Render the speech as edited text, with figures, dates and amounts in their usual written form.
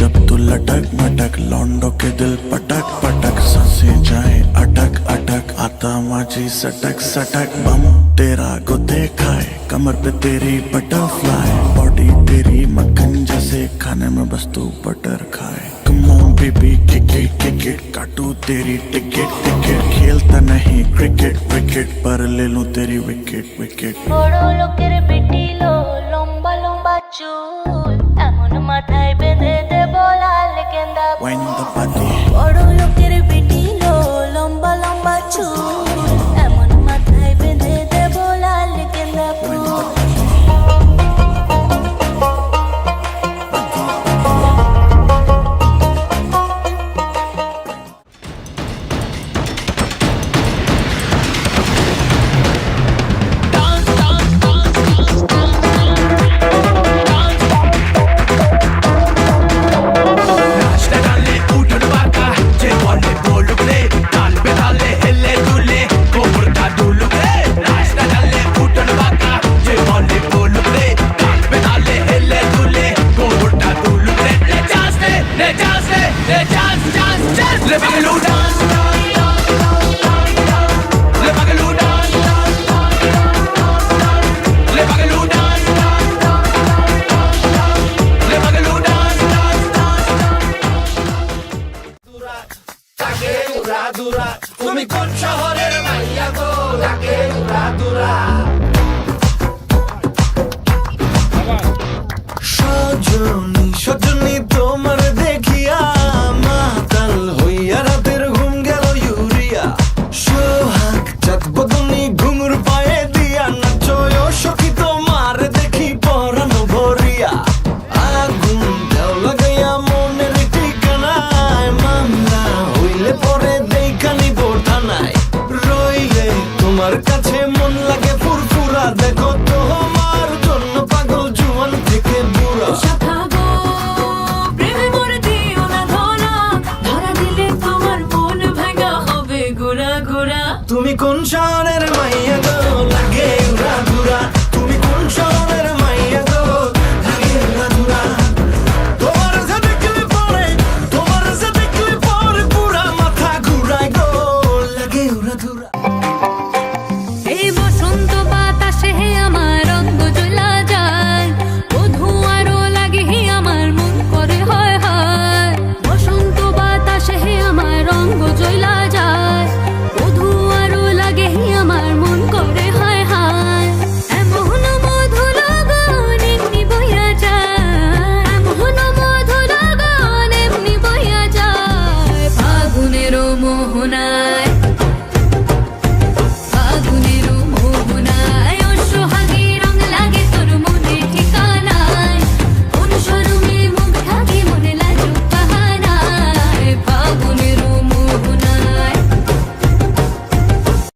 जब तू लटक मटक लौंडों के दिल पटक पटक सांसें जाए अटक अटक आता माझी सटक सटक बम तेरा गुदे खाए कमर पे तेरी बटरफ्लाई बॉडी तेरी मक्खन जैसे खाने में बस तू बटर खाए come on baby kick it काटू तेरी टिकट टिकट खेलता नहीं क्रिकेट विकेट पर ले लूं तेरी विकेट विकेट बड़ो लोकेर बेटी लो लंबा लंबा चूल एमन माथाय बेঁধে দেব লাল গেঁদা Wind the body বড় লোকের বেটি লো লম্বা লম্বা চুল এমন মাথায় বেঁধে দেব লাল গেঁদা ফুল তুমি কোন শহরের মাইয়া গো লাগে দুরা দুরা সজনী সজনী